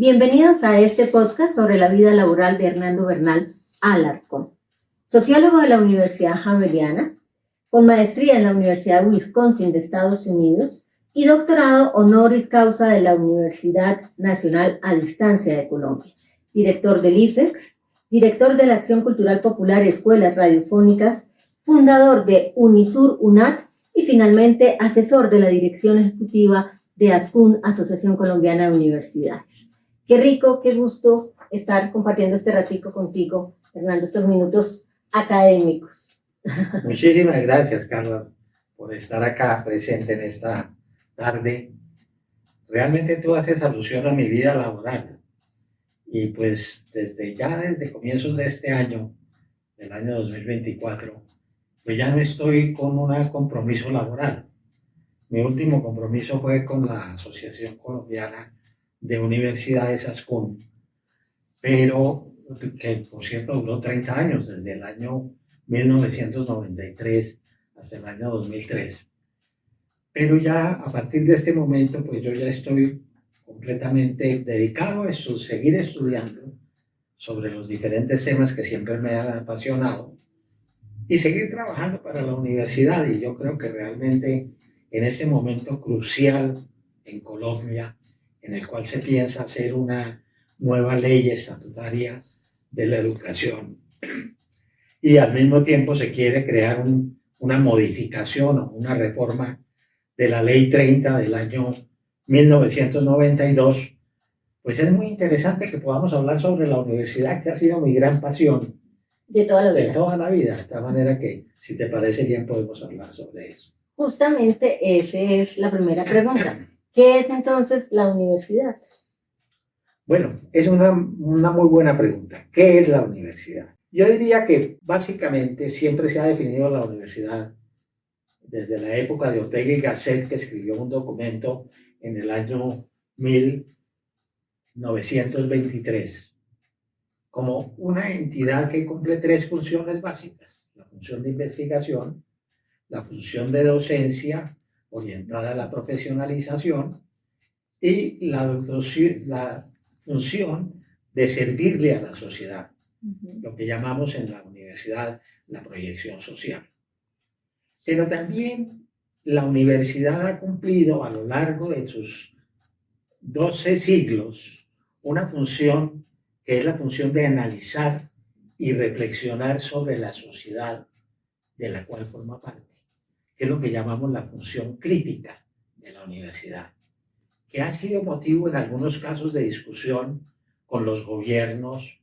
Bienvenidos a este podcast sobre la vida laboral de Hernando Bernal Alarcón, sociólogo de la Universidad Javeriana, con maestría en la Universidad de Wisconsin de Estados Unidos y doctorado honoris causa de la Universidad Nacional a Distancia de Colombia, director del IFEX, director de la Acción Cultural Popular Escuelas Radiofónicas, fundador de Unisur UNAT y finalmente asesor de la dirección ejecutiva de ASCUN, Asociación Colombiana de Universidades. Qué rico, qué gusto estar compartiendo este ratico contigo, Fernando, estos minutos académicos. Muchísimas gracias, Carla, por estar acá presente en esta tarde. Realmente tú haces alusión a mi vida laboral y pues desde comienzos de este año, del año 2024, pues ya no estoy con un compromiso laboral. Mi último compromiso fue con la Asociación Colombiana de Universidades ASCUN, pero que por cierto duró 30 años, desde el año 1993 hasta el año 2003. Pero ya a partir de este momento, pues yo ya estoy completamente dedicado a seguir estudiando sobre los diferentes temas que siempre me han apasionado y seguir trabajando para la universidad. Y yo creo que realmente en ese momento crucial en Colombia, en el cual se piensa hacer una nueva ley estatutaria de la educación y al mismo tiempo se quiere crear una modificación o una reforma de la Ley 30 del año 1992, pues es muy interesante que podamos hablar sobre la universidad, que ha sido mi gran pasión de toda la vida. De toda la vida, de tal manera que, si te parece bien, podemos hablar sobre eso. Justamente esa es la primera pregunta. ¿Qué es entonces la universidad? Bueno, es una muy buena pregunta. ¿Qué es la universidad? Yo diría que básicamente siempre se ha definido la universidad desde la época de Ortega y Gasset, que escribió un documento en el año 1923, como una entidad que cumple tres funciones básicas: la función de investigación, la función de docencia orientada a la profesionalización y la función de servirle a la sociedad, lo que llamamos en la universidad la proyección social. Pero también la universidad ha cumplido a lo largo de sus 12 siglos una función que es la función de analizar y reflexionar sobre la sociedad de la cual forma parte, que es lo que llamamos la función crítica de la universidad, que ha sido motivo en algunos casos de discusión con los gobiernos,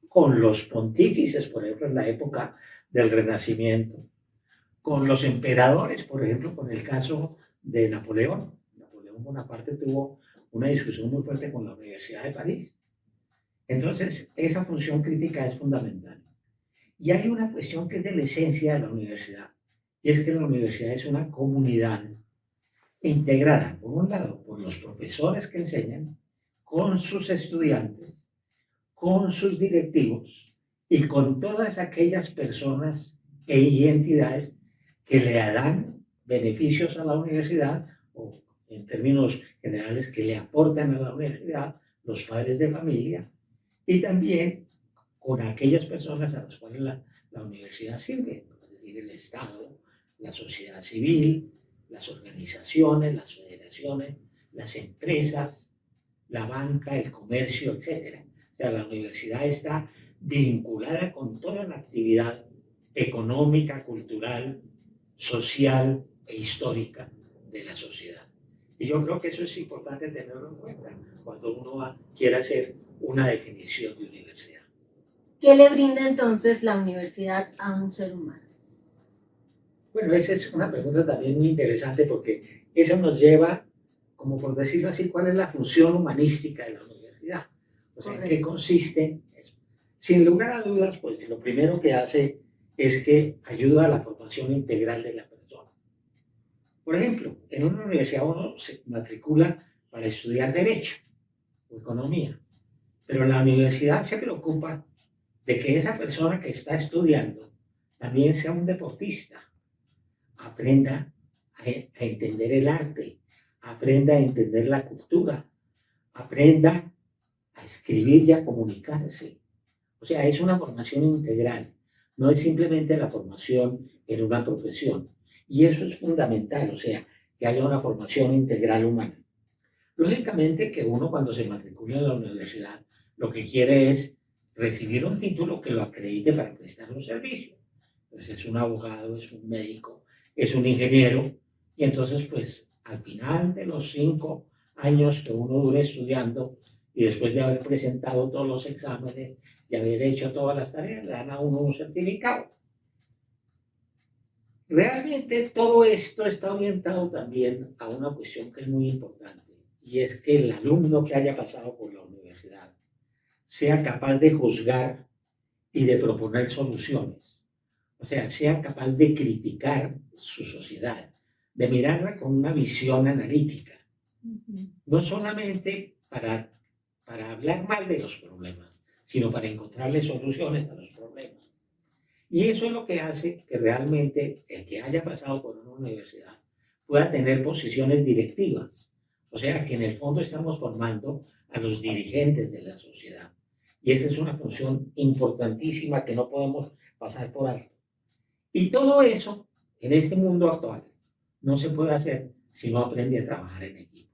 con los pontífices, por ejemplo, en la época del Renacimiento, con los emperadores, por ejemplo, con el caso de Napoleón. Napoleón Bonaparte tuvo una discusión muy fuerte con la Universidad de París. Entonces, esa función crítica es fundamental. Y hay una cuestión que es de la esencia de la universidad, y es que la universidad es una comunidad integrada, por un lado, por los profesores que enseñan, con sus estudiantes, con sus directivos y con todas aquellas personas y entidades que le dan beneficios a la universidad, o en términos generales que le aportan a la universidad, los padres de familia, y también con aquellas personas a las cuales la universidad sirve, es decir, el Estado, la sociedad civil, las organizaciones, las federaciones, las empresas, la banca, el comercio, etc. O sea, la universidad está vinculada con toda la actividad económica, cultural, social e histórica de la sociedad. Y yo creo que eso es importante tenerlo en cuenta cuando uno quiere hacer una definición de universidad. ¿Qué le brinda entonces la universidad a un ser humano? Bueno, esa es una pregunta también muy interesante, porque eso nos lleva, como por decirlo así, cuál es la función humanística de la universidad. O sea, ¿en qué consiste eso? Sin lugar a dudas, pues lo primero que hace es que ayuda a la formación integral de la persona. Por ejemplo, en una universidad uno se matricula para estudiar Derecho o Economía, pero la universidad se preocupa de que esa persona que está estudiando también sea un deportista, aprenda a entender el arte, aprenda a entender la cultura, aprenda escribir y a comunicarse. O sea, es una formación integral, no es simplemente la formación en una profesión. Y eso es fundamental, o sea, que haya una formación integral humana. Lógicamente que uno cuando se matricula en la universidad, lo que quiere es recibir un título que lo acredite para prestar un servicio. Entonces es un abogado, es un médico, es un ingeniero, y entonces pues al final de los 5 años que uno dure estudiando y después de haber presentado todos los exámenes y haber hecho todas las tareas, le dan a uno un certificado. Realmente todo esto está orientado también a una cuestión que es muy importante, y es que el alumno que haya pasado por la universidad sea capaz de juzgar y de proponer soluciones. O sea, sea capaz de criticar su sociedad, de mirarla con una visión analítica, no solamente para hablar mal de los problemas, sino para encontrarle soluciones a los problemas. Y eso es lo que hace que realmente el que haya pasado por una universidad pueda tener posiciones directivas. O sea, que en el fondo estamos formando a los dirigentes de la sociedad. Y esa es una función importantísima que no podemos pasar por alto. Y todo eso, en este mundo actual, no se puede hacer si no aprende a trabajar en equipo.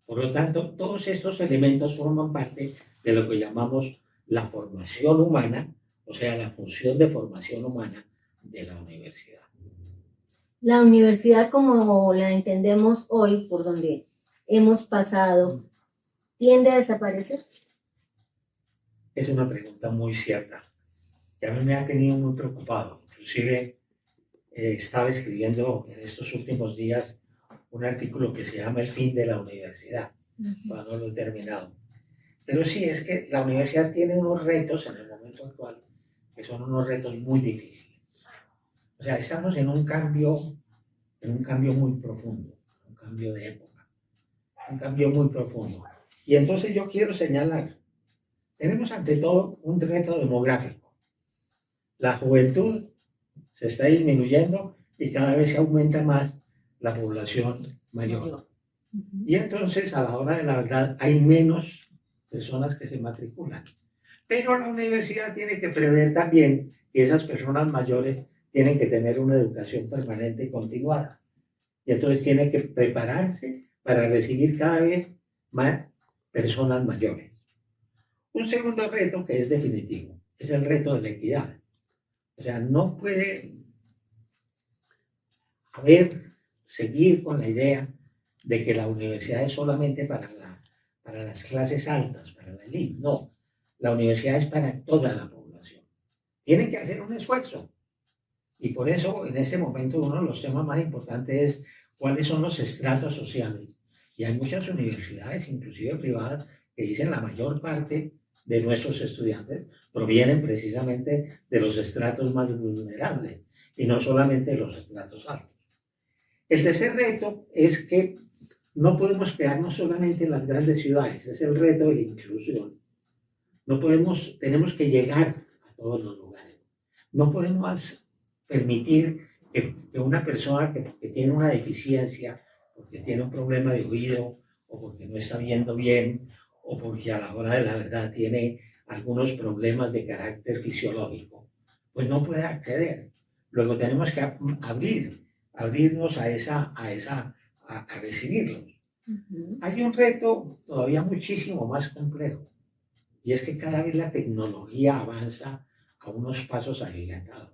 Por lo tanto, todos estos elementos forman parte de lo que llamamos la formación humana, o sea, la función de formación humana de la universidad. La universidad como la entendemos hoy, por donde hemos pasado, ¿tiende a desaparecer? Es una pregunta muy cierta, que a mí me ha tenido muy preocupado. Inclusive estaba escribiendo en estos últimos días un artículo que se llama El fin de la universidad, cuando lo he terminado. Pero sí, es que la universidad tiene unos retos en el momento actual que son unos retos muy difíciles. O sea, estamos en un cambio muy profundo, un cambio de época, un cambio muy profundo. Y entonces yo quiero señalar, tenemos ante todo un reto demográfico. La juventud se está disminuyendo y cada vez se aumenta más la población mayor. Y entonces, a la hora de la verdad, hay menos personas que se matriculan. Pero la universidad tiene que prever también que esas personas mayores tienen que tener una educación permanente y continuada. Y entonces tiene que prepararse para recibir cada vez más personas mayores. Un segundo reto que es definitivo es el reto de la equidad. O sea, no puede seguir con la idea de que la universidad es solamente para las clases altas, para la élite. No, la universidad es para toda la población. Tienen que hacer un esfuerzo. Y por eso, en este momento, uno de los temas más importantes es cuáles son los estratos sociales. Y hay muchas universidades, inclusive privadas, que dicen la mayor parte de nuestros estudiantes provienen precisamente de los estratos más vulnerables y no solamente de los estratos altos. El tercer reto es que no podemos quedarnos solamente en las grandes ciudades, es el reto de la inclusión. Tenemos que llegar a todos los lugares. No podemos permitir que una persona que tiene una deficiencia, porque tiene un problema de oído, o porque no está viendo bien, o porque a la hora de la verdad tiene algunos problemas de carácter fisiológico, pues no puede acceder. Luego tenemos que abrirnos a recibirlos. Hay un reto todavía muchísimo más complejo, y es que cada vez la tecnología avanza a unos pasos agigantados.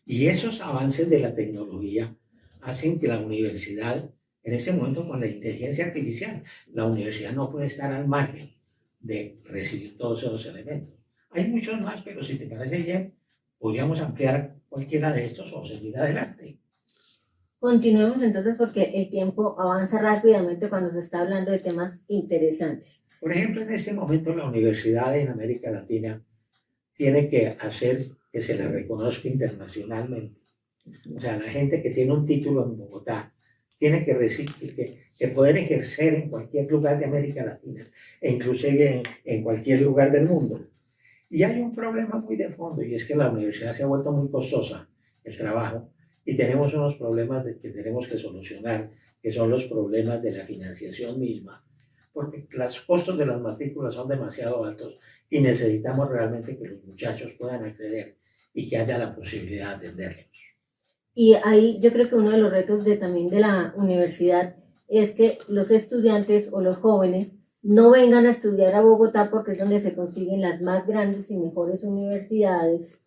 Y esos avances de la tecnología hacen que la universidad, en este momento con la inteligencia artificial, la universidad no puede estar al margen de recibir todos esos elementos. Hay muchos más, pero si te parece bien, podríamos ampliar cualquiera de estos o seguir adelante. Continuemos entonces porque el tiempo avanza rápidamente cuando se está hablando de temas interesantes. Por ejemplo, en este momento la universidad en América Latina tiene que hacer que se le reconozca internacionalmente. O sea, la gente que tiene un título en Bogotá tiene que poder ejercer en cualquier lugar de América Latina e inclusive en cualquier lugar del mundo. Y hay un problema muy de fondo, y es que la universidad se ha vuelto muy costosa, el trabajo, y tenemos unos problemas que tenemos que solucionar, que son los problemas de la financiación misma, porque los costos de las matrículas son demasiado altos y necesitamos realmente que los muchachos puedan acceder y que haya la posibilidad de atenderlos. Y ahí yo creo que uno de los retos también de la universidad es que los estudiantes o los jóvenes no vengan a estudiar a Bogotá porque es donde se consiguen las más grandes y mejores universidades,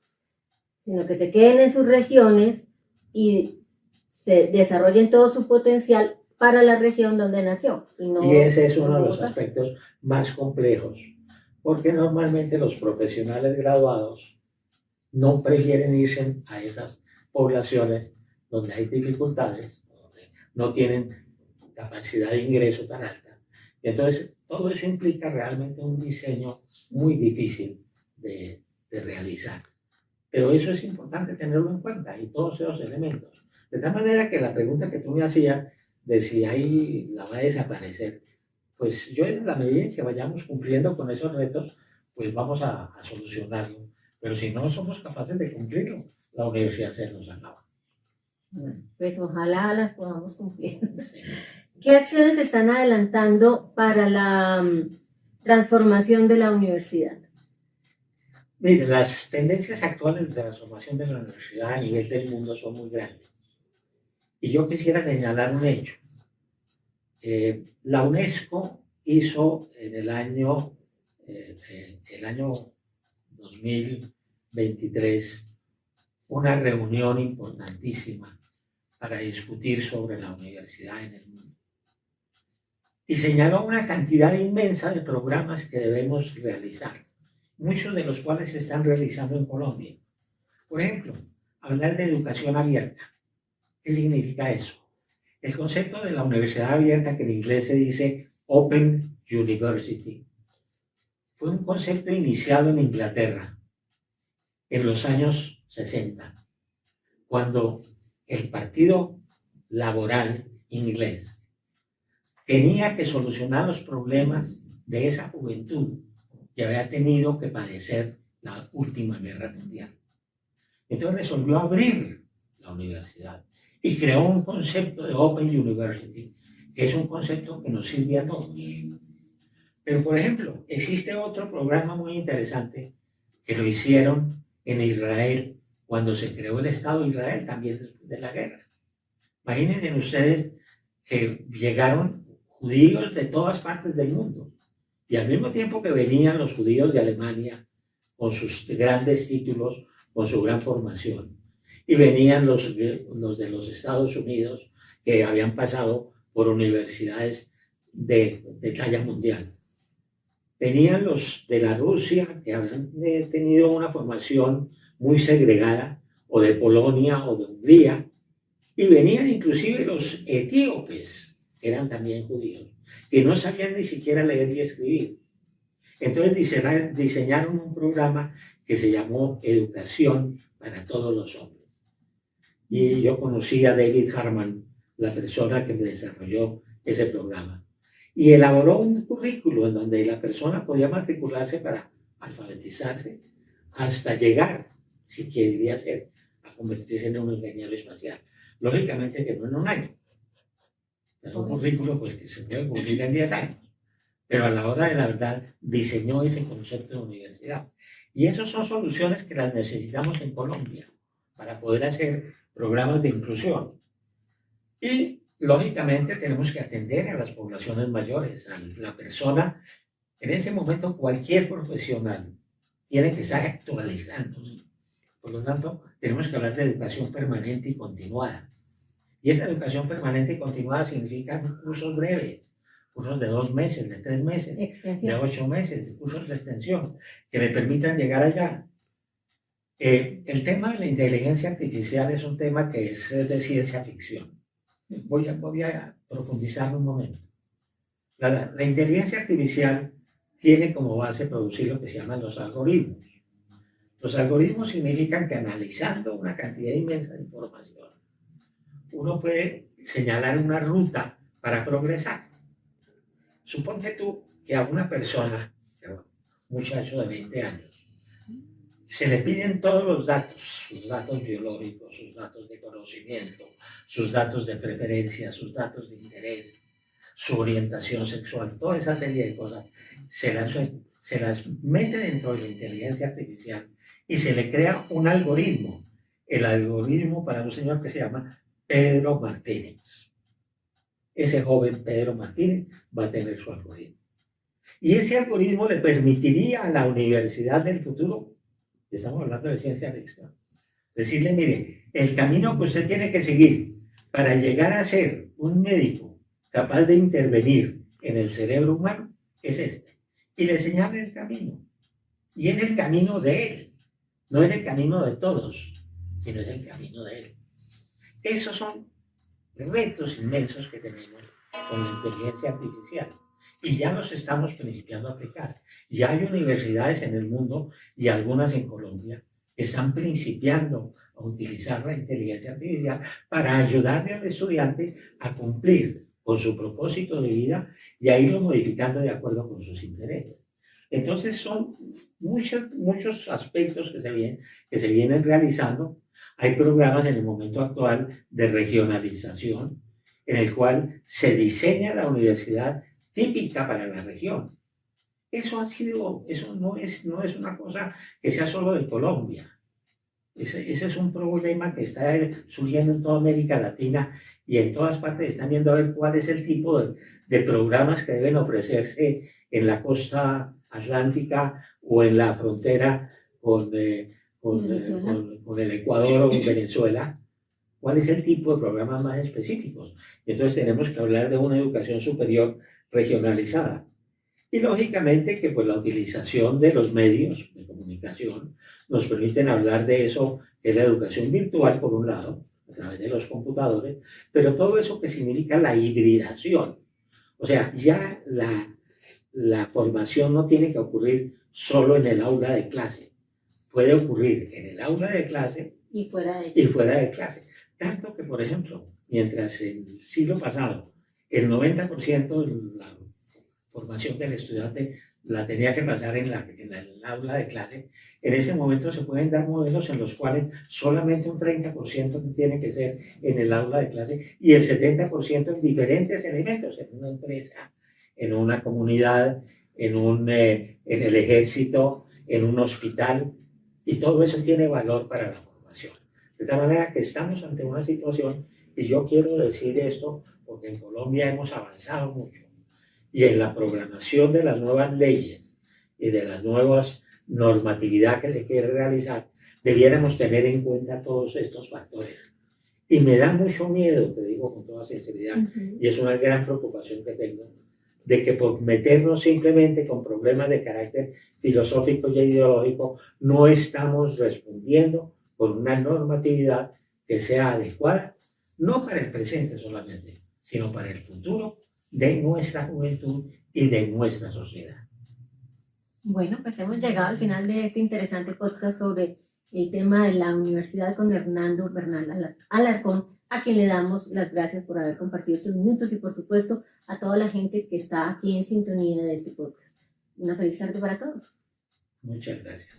sino que se queden en sus regiones y se desarrollen todo su potencial para la región donde nació. Y ese es uno de los aspectos más complejos, porque normalmente los profesionales graduados no prefieren irse a esas poblaciones donde hay dificultades, donde no tienen capacidad de ingreso tan alta. Y entonces, todo eso implica realmente un diseño muy difícil de realizar. Pero eso es importante tenerlo en cuenta y todos esos elementos. De tal manera que la pregunta que tú me hacías de si ahí la va a desaparecer, pues yo en la medida en que vayamos cumpliendo con esos retos, pues vamos a solucionarlo. Pero si no somos capaces de cumplirlo, la universidad se nos acaba. Pues ojalá las podamos cumplir. Sí. ¿Qué acciones se están adelantando para la transformación de la universidad? Mire, las tendencias actuales de transformación de la universidad a nivel del mundo son muy grandes. Y yo quisiera señalar un hecho. La UNESCO hizo en el año 2023 una reunión importantísima para discutir sobre la universidad en el mundo. Y señaló una cantidad inmensa de programas que debemos realizar, muchos de los cuales se están realizando en Colombia. Por ejemplo, hablar de educación abierta. ¿Qué significa eso? El concepto de la universidad abierta, que en inglés se dice Open University, fue un concepto iniciado en Inglaterra en los años 60, cuando el Partido Laboral inglés tenía que solucionar los problemas de esa juventud que había tenido que padecer la última guerra mundial. Entonces resolvió abrir la universidad y creó un concepto de Open University, que es un concepto que nos sirve a todos. Pero, por ejemplo, existe otro programa muy interesante que lo hicieron en Israel cuando se creó el Estado de Israel, también después de la guerra. Imagínense ustedes que llegaron judíos de todas partes del mundo y al mismo tiempo que venían los judíos de Alemania con sus grandes títulos, con su gran formación, y venían los de los Estados Unidos que habían pasado por universidades de talla mundial. Venían los de la Rusia que habían tenido una formación muy segregada, o de Polonia o de Hungría, y venían inclusive los etíopes, que eran también judíos, que no sabían ni siquiera leer y escribir. Entonces diseñaron un programa que se llamó Educación para todos los hombres. Y yo conocí a David Harman, la persona que desarrolló ese programa. Y elaboró un currículo en donde la persona podía matricularse para alfabetizarse hasta llegar, si quería ser, a convertirse en un ingeniero espacial. Lógicamente que no en un año. Era un currículo pues, que se puede cumplir en 10 años. Pero a la hora de la verdad diseñó ese concepto de universidad. Y esas son soluciones que las necesitamos en Colombia para poder hacer programas de inclusión. Y lógicamente tenemos que atender a las poblaciones mayores, a la persona. En ese momento cualquier profesional tiene que estar actualizándose. Por lo tanto, tenemos que hablar de educación permanente y continuada. Y esa educación permanente y continuada significa cursos breves, cursos de 2 meses, de 3 meses, de 8 meses, cursos de extensión, que le permitan llegar allá. El tema de la inteligencia artificial es un tema que es de ciencia ficción. Voy a profundizar un momento. La inteligencia artificial tiene como base producir lo que se llaman los algoritmos. Los algoritmos significan que analizando una cantidad inmensa de información, uno puede señalar una ruta para progresar. Suponte tú que a una persona, un muchacho de 20 años, se le piden todos los datos, sus datos biológicos, sus datos de conocimiento, sus datos de preferencia, sus datos de interés, su orientación sexual, toda esa serie de cosas, se las mete dentro de la inteligencia artificial y se le crea un algoritmo, el algoritmo para un señor que se llama Pedro Martínez. Ese joven Pedro Martínez va a tener su algoritmo. Y ese algoritmo le permitiría a la universidad del futuro, estamos hablando de ciencia ficción, decirle, mire, el camino que usted tiene que seguir para llegar a ser un médico capaz de intervenir en el cerebro humano es este. Y le señala el camino. Y es el camino de él. No es el camino de todos, sino es el camino de él. Esos son retos inmensos que tenemos con la inteligencia artificial. Y ya los estamos principiando a aplicar. Ya hay universidades en el mundo y algunas en Colombia que están principiando a utilizar la inteligencia artificial para ayudarle al estudiante a cumplir con su propósito de vida y a irlo modificando de acuerdo con sus intereses. Entonces son muchos aspectos que se vienen realizando. Hay programas en el momento actual de regionalización en el cual se diseña la universidad típica para la región. Eso no es una cosa que sea solo de Colombia. Ese es un problema que está surgiendo en toda América Latina y en todas partes están viendo a ver cuál es el tipo de programas que deben ofrecerse en la costa atlántica o en la frontera con el Ecuador o con Venezuela. ¿Cuál es el tipo de programas más específicos? Y entonces tenemos que hablar de una educación superior regionalizada. Y lógicamente que pues la utilización de los medios de comunicación nos permiten hablar de eso, que es la educación virtual por un lado, a través de los computadores, pero todo eso que significa la hibridación. O sea, ya la formación no tiene que ocurrir solo en el aula de clase, puede ocurrir en el aula de clase y fuera de clase. Tanto que, por ejemplo, mientras en el siglo pasado el 90% de la formación del estudiante la tenía que pasar en el aula de clase, en ese momento se pueden dar modelos en los cuales solamente un 30% tiene que ser en el aula de clase y el 70% en diferentes elementos, en una empresa, en una comunidad, en el ejército, en un hospital, y todo eso tiene valor para la formación. De tal manera que estamos ante una situación, y yo quiero decir esto porque en Colombia hemos avanzado mucho, y en la programación de las nuevas leyes y de las nuevas normatividad que se quiere realizar, debiéramos tener en cuenta todos estos factores. Y me da mucho miedo, te digo con toda sinceridad, y es una gran preocupación que tengo, de que por meternos simplemente con problemas de carácter filosófico y ideológico, no estamos respondiendo con una normatividad que sea adecuada, no para el presente solamente, sino para el futuro de nuestra juventud y de nuestra sociedad. Bueno, pues hemos llegado al final de este interesante podcast sobre el tema de la universidad con Hernando Bernal Alarcón, a quien le damos las gracias por haber compartido estos minutos y por supuesto a toda la gente que está aquí en sintonía de este podcast. Una feliz tarde para todos. Muchas gracias.